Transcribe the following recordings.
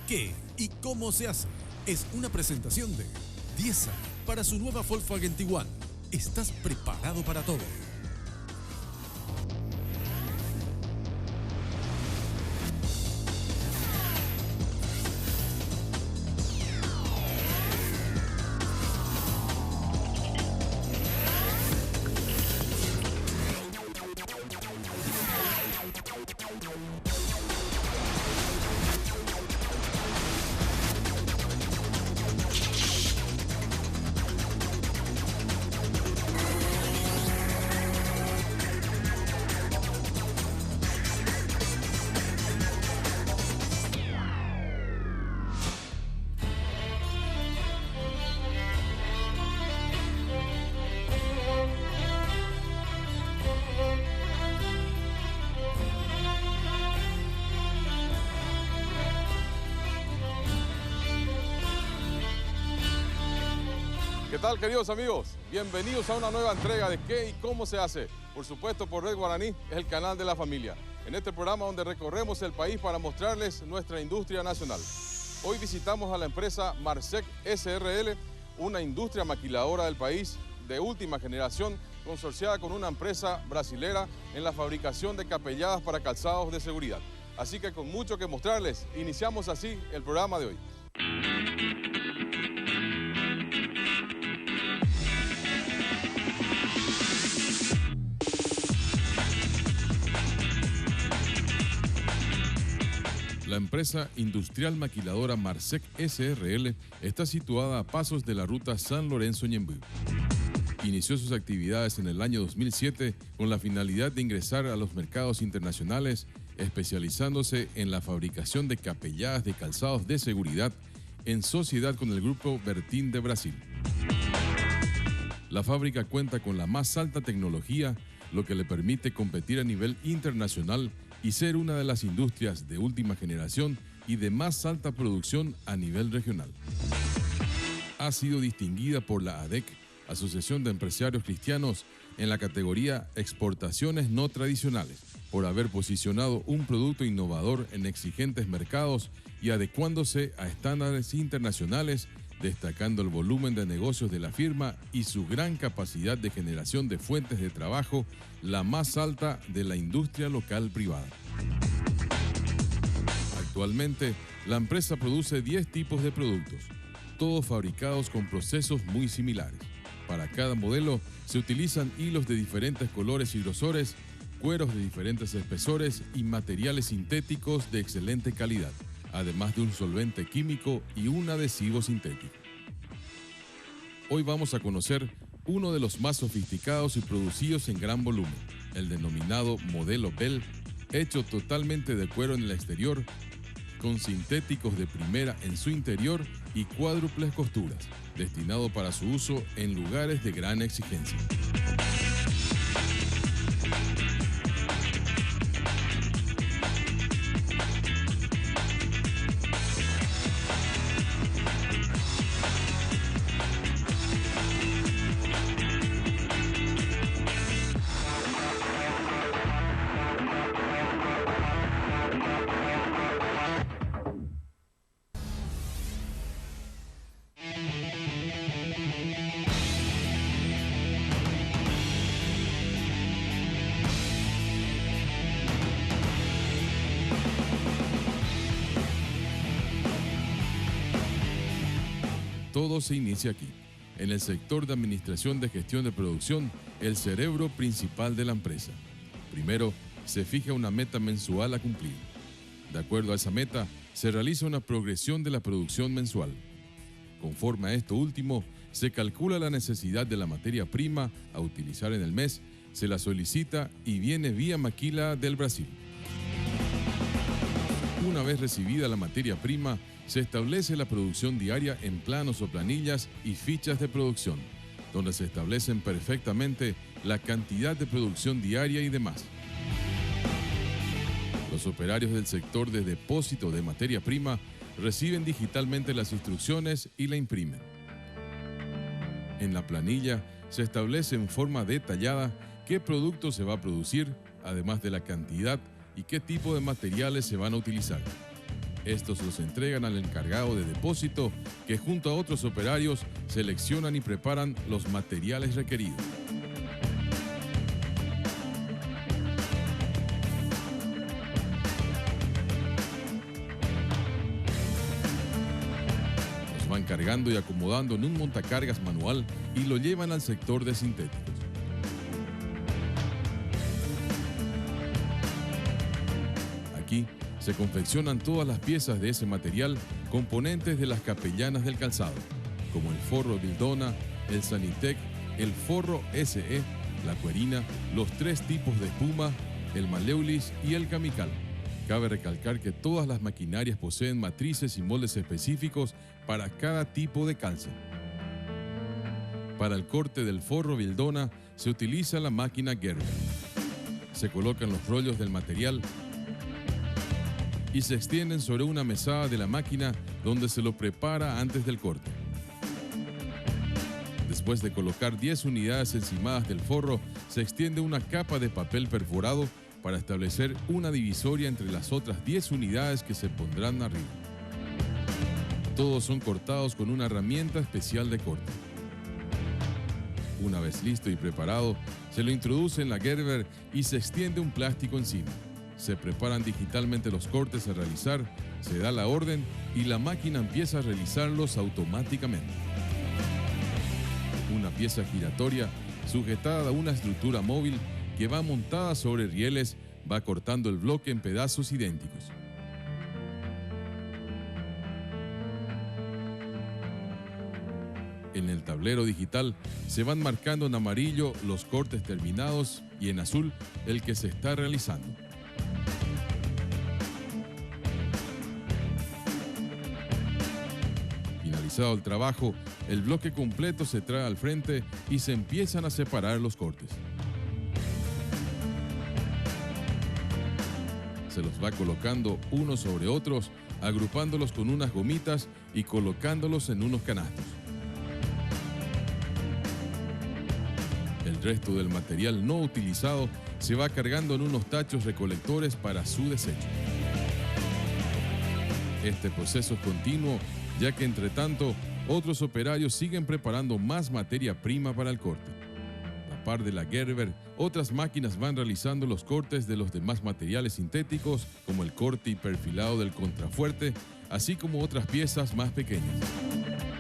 ¿Qué y cómo se hace? Es una presentación de Diesa para su nueva Volkswagen Tiguan. ¿Estás preparado para todo? ¿Qué tal, queridos amigos? Bienvenidos a una nueva entrega de ¿Qué y cómo se hace? Por supuesto, por Red Guaraní, es el canal de la familia. En este programa donde recorremos el país para mostrarles nuestra industria nacional. Hoy visitamos a la empresa Marsec SRL, una industria maquiladora del país de última generación, consorciada con una empresa brasilera en la fabricación de capelladas para calzados de seguridad. Así que con mucho que mostrarles, iniciamos así el programa de hoy. La empresa industrial maquiladora Marsec SRL está situada a pasos de la ruta San Lorenzo-Ñemby. Inició sus actividades en el año 2007 con la finalidad de ingresar a los mercados internacionales, especializándose en la fabricación de capelladas de calzados de seguridad en sociedad con el grupo Bertin de Brasil. La fábrica cuenta con la más alta tecnología, lo que le permite competir a nivel internacional y ser una de las industrias de última generación y de más alta producción a nivel regional. Ha sido distinguida por la ADEC, Asociación de Empresarios Cristianos, en la categoría Exportaciones no tradicionales, por haber posicionado un producto innovador en exigentes mercados y adecuándose a estándares internacionales, destacando el volumen de negocios de la firma y su gran capacidad de generación de fuentes de trabajo, la más alta de la industria local privada. Actualmente, la empresa produce 10 tipos de productos, todos fabricados con procesos muy similares. Para cada modelo se utilizan hilos de diferentes colores y grosores, cueros de diferentes espesores y materiales sintéticos de excelente calidad, además de un solvente químico y un adhesivo sintético. Hoy vamos a conocer uno de los más sofisticados y producidos en gran volumen, el denominado modelo Bell, hecho totalmente de cuero en el exterior, con sintéticos de primera en su interior y cuádruples costuras, destinado para su uso en lugares de gran exigencia. Todo se inicia aquí, en el sector de administración de gestión de producción, el cerebro principal de la empresa. Primero, se fija una meta mensual a cumplir. De acuerdo a esa meta, se realiza una progresión de la producción mensual. Conforme a esto último, se calcula la necesidad de la materia prima a utilizar en el mes, se la solicita y viene vía maquila del Brasil. Una vez recibida la materia prima, se establece la producción diaria en planos o planillas y fichas de producción, donde se establecen perfectamente la cantidad de producción diaria y demás. Los operarios del sector de depósito de materia prima reciben digitalmente las instrucciones y la imprimen. En la planilla se establece en forma detallada qué producto se va a producir, además de la cantidad y qué tipo de materiales se van a utilizar. Estos los entregan al encargado de depósito, que junto a otros operarios seleccionan y preparan los materiales requeridos. Los van cargando y acomodando en un montacargas manual y lo llevan al sector de sintéticos. Aquí se confeccionan todas las piezas de ese material, componentes de las capellanas del calzado, como el forro Bildona, el Sanitec, el forro SE, la cuerina, los 3 tipos de espuma, el Maleulis y el Camical. Cabe recalcar que todas las maquinarias poseen matrices y moldes específicos para cada tipo de calza. Para el corte del forro Bildona se utiliza la máquina Gerber. Se colocan los rollos del material y se extienden sobre una mesada de la máquina donde se lo prepara antes del corte. Después de colocar 10 unidades encimadas del forro, se extiende una capa de papel perforado para establecer una divisoria entre las otras 10 unidades que se pondrán arriba. Todos son cortados con una herramienta especial de corte. Una vez listo y preparado, se lo introduce en la Gerber y se extiende un plástico encima. Se preparan digitalmente los cortes a realizar, se da la orden y la máquina empieza a realizarlos automáticamente. Una pieza giratoria sujetada a una estructura móvil que va montada sobre rieles va cortando el bloque en pedazos idénticos. En el tablero digital se van marcando en amarillo los cortes terminados y en azul el que se está realizando. Finalizado el trabajo, el bloque completo se trae al frente y se empiezan a separar los cortes. Se los va colocando unos sobre otros, agrupándolos con unas gomitas y colocándolos en unos canastos. El resto del material no utilizado se va cargando en unos tachos recolectores para su desecho. Este proceso es continuo, ya que entre tanto otros operarios siguen preparando más materia prima para el corte. A par de la Gerber, otras máquinas van realizando los cortes de los demás materiales sintéticos, como el corte y perfilado del contrafuerte, así como otras piezas más pequeñas.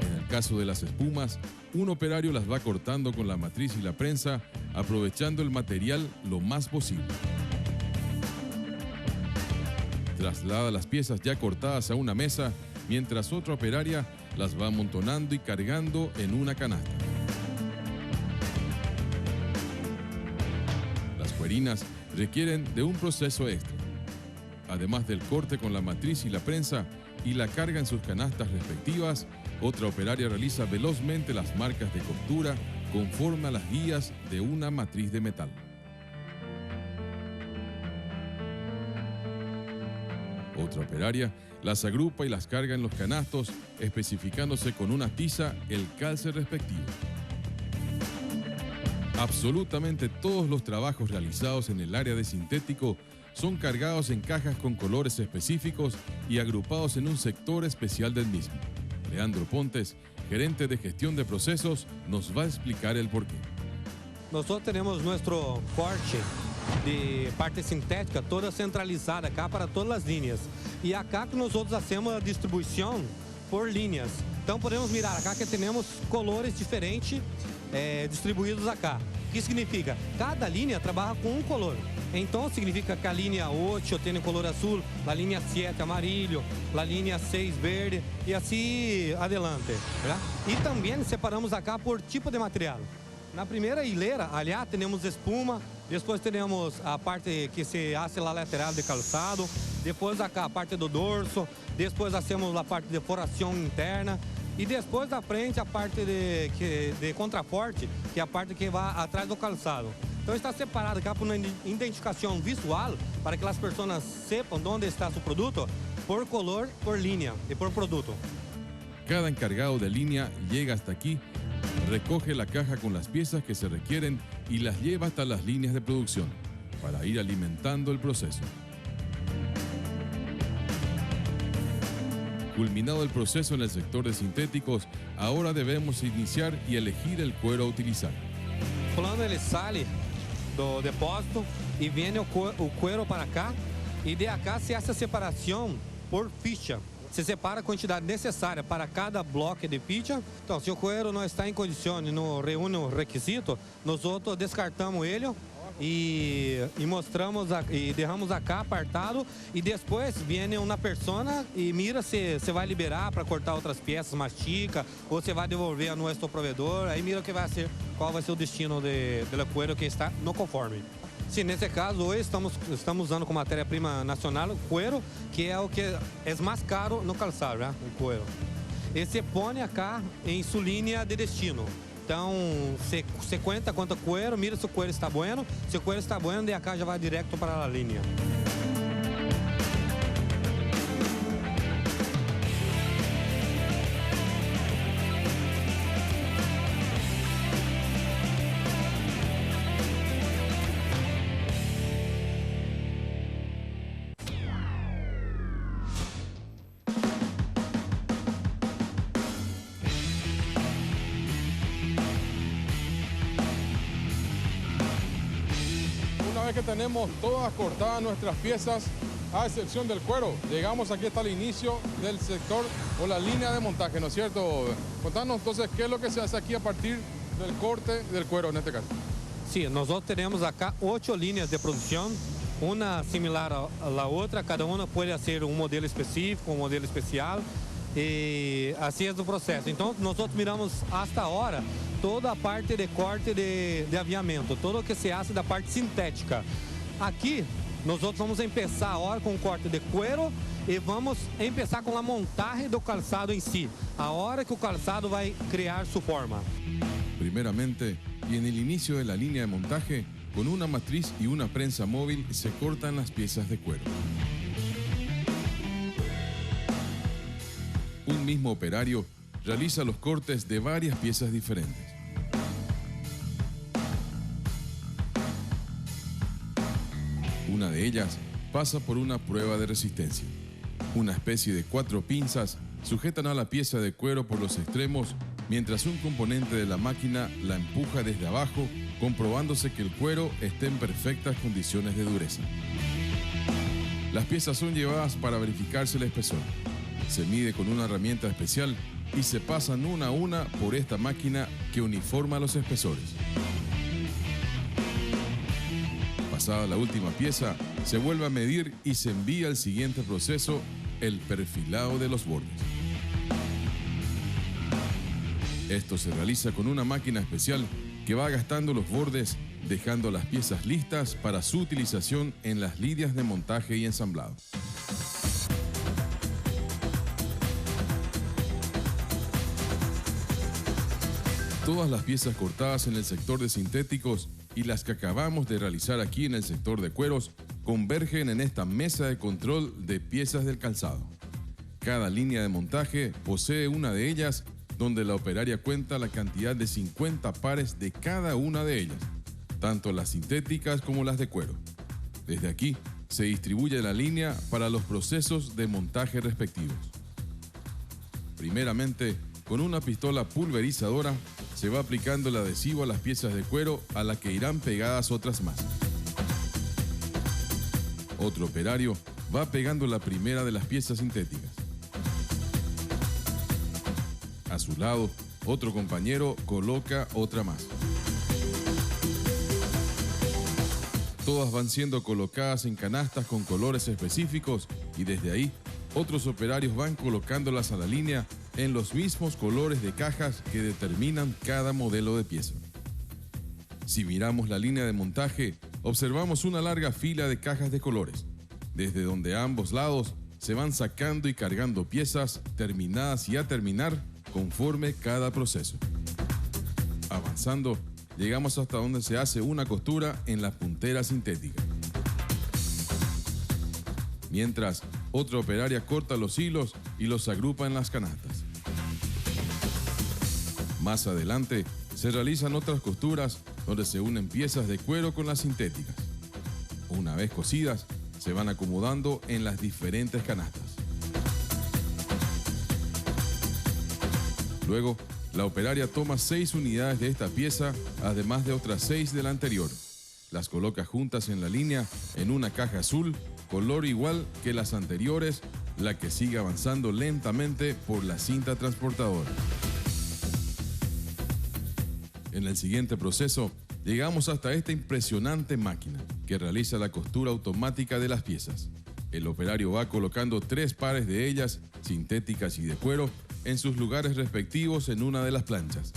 En el caso de las espumas, un operario las va cortando con la matriz y la prensa, aprovechando el material lo más posible. Traslada las piezas ya cortadas a una mesa, mientras otra operaria las va amontonando y cargando en una canasta. Las cuerinas requieren de un proceso extra. Además del corte con la matriz y la prensa y la carga en sus canastas respectivas, otra operaria realiza velozmente las marcas de costura conforme a las guías de una matriz de metal. Otra operaria las agrupa y las carga en los canastos, especificándose con una tiza el calce respectivo. Absolutamente todos los trabajos realizados en el área de sintético son cargados en cajas con colores específicos y agrupados en un sector especial del mismo. Leandro Pontes, gerente de gestión de procesos, nos va a explicar el porqué. Nosotros tenemos nuestro corte de parte sintética toda centralizada acá para todas as linhas. E acá que nós outros hacemos a distribuição por linhas. Então podemos mirar acá que temos colores diferentes distribuídos acá. O que significa? Cada linha trabalha com um color. Então significa que a linha 8 tem color azul, a linha 7 amarillo, a linha 6 verde e assim adelante. ¿Verdad? E também separamos acá por tipo de material. Na primeira hilera, aliás, temos espuma, depois temos a parte que se hace la lateral de calçado, depois acá a parte do dorso, depois hacemos a parte de forração interna e depois da frente a parte de contraforte, que é a parte que vai atrás do calçado. Então está separado acá por uma identificação visual para que as pessoas sepam onde está seu produto por color, por linha e por produto. Cada encargado de línea llega hasta aquí, recoge la caja con las piezas que se requieren y las lleva hasta las líneas de producción para ir alimentando el proceso. Culminado el proceso en el sector de sintéticos, ahora debemos iniciar y elegir el cuero a utilizar. O plano ele sai do depósito e vem o cuero para cá, e de cá se essa separação por ficha. Se separa a quantidade necessária para cada bloco de ficha. Então, se o cuero não está em condições, não reúne o requisito, nós outros descartamos ele e mostramos e derramos cá apartado, e depois vem uma persona e mira se vai liberar para cortar outras peças, mastica, ou se vai devolver a nosso provedor, aí mira qual vai ser o destino do cuero que está no conforme. Sim, nesse caso, hoje estamos usando como matéria-prima nacional o cuero, que é o que é mais caro no calçado, né? O cuero. E se põe cá em sua linha de destino. Então, você conta quanto cuero, mira se o cuero está bueno. Se o cuero está bueno, de cá já vai direto para a linha. Una vez que tenemos todas cortadas nuestras piezas, a excepción del cuero, llegamos aquí hasta el inicio del sector o la línea de montaje, ¿no es cierto? Contanos entonces qué es lo que se hace aquí a partir del corte del cuero en este caso. Sim, nós teremos acá 8 linhas de produção, uma similar à outra, cada uma pode ser um modelo específico, um modelo especial, e assim é o processo. Então, nós miramos hasta agora toda a parte de corte de aviamento, tudo o que se hace da parte sintética. Aqui, nós vamos começar agora com o corte de cuero e vamos começar com a montagem do calçado em si, a hora que o calçado vai criar sua forma. Primeramente, y en el inicio de la línea de montaje, con una matriz y una prensa móvil se cortan las piezas de cuero. Un mismo operario realiza los cortes de varias piezas diferentes. Una de ellas pasa por una prueba de resistencia. Una especie de 4 pinzas sujetan a la pieza de cuero por los extremos, mientras un componente de la máquina la empuja desde abajo, comprobándose que el cuero esté en perfectas condiciones de dureza. Las piezas son llevadas para verificarse el espesor. Se mide con una herramienta especial y se pasan una a una por esta máquina que uniforma los espesores. Pasada la última pieza, se vuelve a medir y se envía al siguiente proceso, el perfilado de los bordes. Esto se realiza con una máquina especial que va gastando los bordes, dejando las piezas listas para su utilización en las líneas de montaje y ensamblado. Todas las piezas cortadas en el sector de sintéticos y las que acabamos de realizar aquí en el sector de cueros convergen en esta mesa de control de piezas del calzado. Cada línea de montaje posee una de ellas, donde la operaria cuenta la cantidad de 50 pares de cada una de ellas, tanto las sintéticas como las de cuero. Desde aquí se distribuye la línea para los procesos de montaje respectivos. Primeramente, con una pistola pulverizadora se va aplicando el adhesivo a las piezas de cuero a la que irán pegadas otras más. Otro operario va pegando la primera de las piezas sintéticas. A su lado, otro compañero coloca otra más. Todas van siendo colocadas en canastas con colores específicos y desde ahí, otros operarios van colocándolas a la línea en los mismos colores de cajas que determinan cada modelo de pieza. Si miramos la línea de montaje, observamos una larga fila de cajas de colores, desde donde a ambos lados se van sacando y cargando piezas terminadas y a terminar conforme cada proceso. Avanzando, llegamos hasta donde se hace una costura en la puntera sintética. Mientras, otra operaria corta los hilos y los agrupa en las canastas. Más adelante, se realizan otras costuras donde se unen piezas de cuero con las sintéticas. Una vez cosidas, se van acomodando en las diferentes canastas. Luego, la operaria toma 6 unidades de esta pieza, además de otras 6 de la anterior. Las coloca juntas en la línea en una caja azul, color igual que las anteriores, la que sigue avanzando lentamente por la cinta transportadora. En el siguiente proceso, llegamos hasta esta impresionante máquina que realiza la costura automática de las piezas. El operario va colocando 3 pares de ellas, sintéticas y de cuero, en sus lugares respectivos en una de las planchas.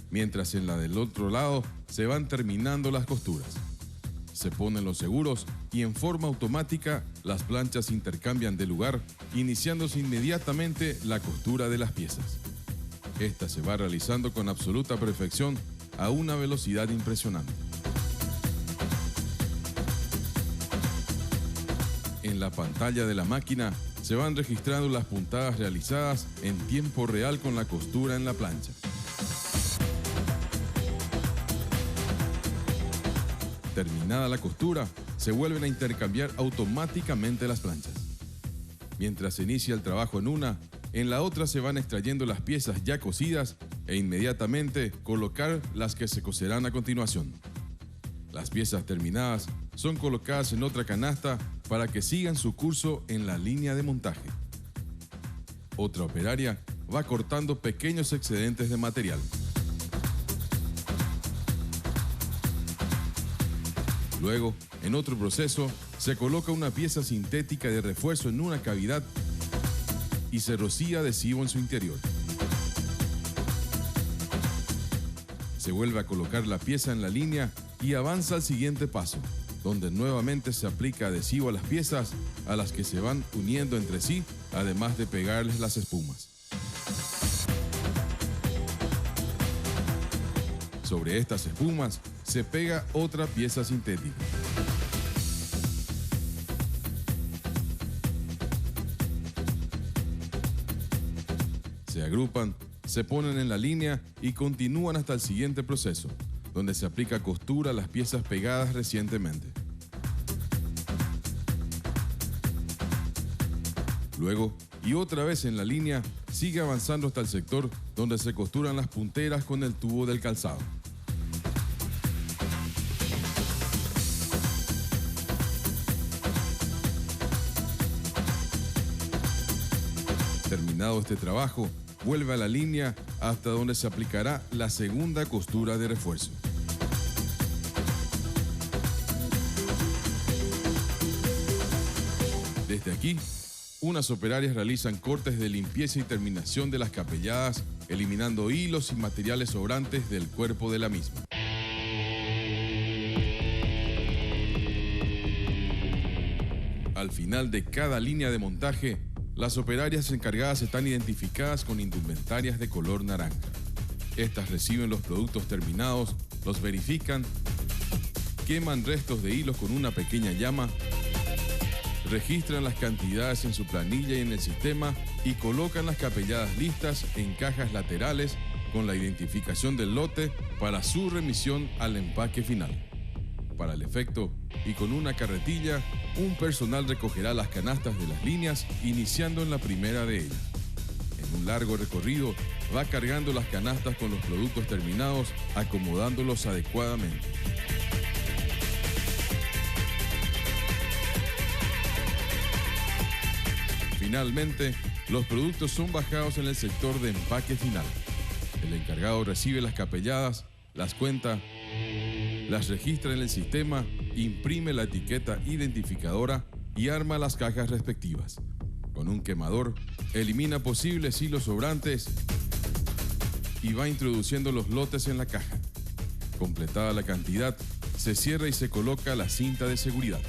Mientras en la del otro lado se van terminando las costuras. Se ponen los seguros y en forma automática las planchas intercambian de lugar, iniciándose inmediatamente la costura de las piezas. Esta se va realizando con absoluta perfección a una velocidad impresionante. En la pantalla de la máquina se van registrando las puntadas realizadas en tiempo real con la costura en la plancha. Terminada la costura, se vuelven a intercambiar automáticamente las planchas. Mientras se inicia el trabajo en una, en la otra se van extrayendo las piezas ya cosidas e inmediatamente colocar las que se coserán a continuación. Las piezas terminadas son colocadas en otra canasta para que sigan su curso en la línea de montaje. Otra operaria va cortando pequeños excedentes de material. Luego, en otro proceso, se coloca una pieza sintética de refuerzo en una cavidad y se rocía adhesivo en su interior. Se vuelve a colocar la pieza en la línea y avanza al siguiente paso, donde nuevamente se aplica adhesivo a las piezas a las que se van uniendo entre sí, además de pegarles las espumas. Sobre estas espumas se pega otra pieza sintética. Se agrupan, se ponen en la línea y continúan hasta el siguiente proceso, donde se aplica costura a las piezas pegadas recientemente. Luego, y otra vez en la línea, sigue avanzando hasta el sector donde se costuran las punteras con el tubo del calzado. Terminado este trabajo, vuelve a la línea hasta donde se aplicará la segunda costura de refuerzo. Desde aquí, unas operarias realizan cortes de limpieza y terminación de las capelladas, eliminando hilos y materiales sobrantes del cuerpo de la misma. Al final de cada línea de montaje, las operarias encargadas están identificadas con indumentarias de color naranja. Estas reciben los productos terminados, los verifican, queman restos de hilos con una pequeña llama, registran las cantidades en su planilla y en el sistema y colocan las capelladas listas en cajas laterales con la identificación del lote para su remisión al empaque final. Para el efecto, y con una carretilla, un personal recogerá las canastas de las líneas, iniciando en la primera de ellas. En un largo recorrido, va cargando las canastas con los productos terminados, acomodándolos adecuadamente. Finalmente, los productos son bajados en el sector de empaque final. El encargado recibe las capelladas, las cuenta, las registra en el sistema, imprime la etiqueta identificadora y arma las cajas respectivas. Con un quemador, elimina posibles hilos sobrantes y va introduciendo los lotes en la caja. Completada la cantidad, se cierra y se coloca la cinta de seguridad.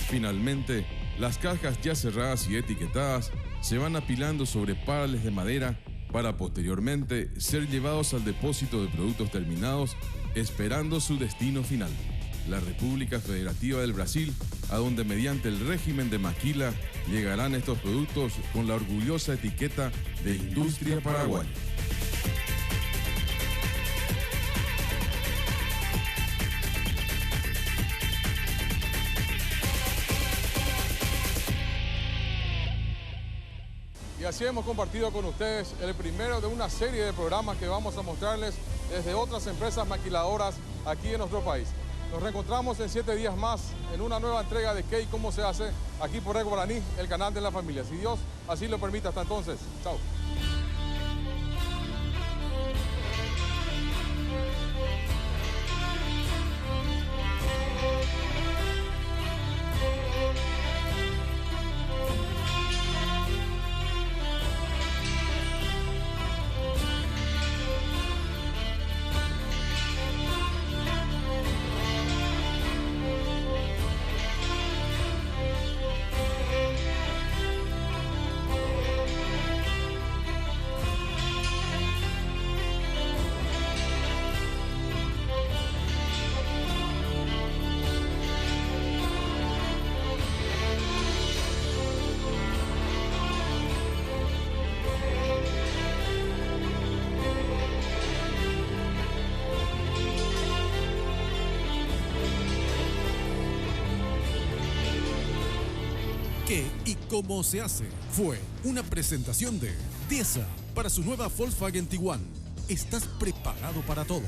Finalmente, las cajas ya cerradas y etiquetadas se van apilando sobre pales de madera para posteriormente ser llevados al depósito de productos terminados, esperando su destino final, la República Federativa del Brasil, a donde mediante el régimen de maquila llegarán estos productos con la orgullosa etiqueta de Industria Paraguaya. Y así hemos compartido con ustedes el primero de una serie de programas que vamos a mostrarles desde otras empresas maquiladoras aquí en nuestro país. Nos reencontramos en 7 días más en una nueva entrega de ¿Qué y cómo se hace? Aquí por Eco Guaraní, el canal de la familia. Si Dios así lo permite, hasta entonces. Chao. ¿Qué y cómo se hace? Fue una presentación de Diesa para su nueva Volkswagen Tiguan. ¿Estás preparado para todo?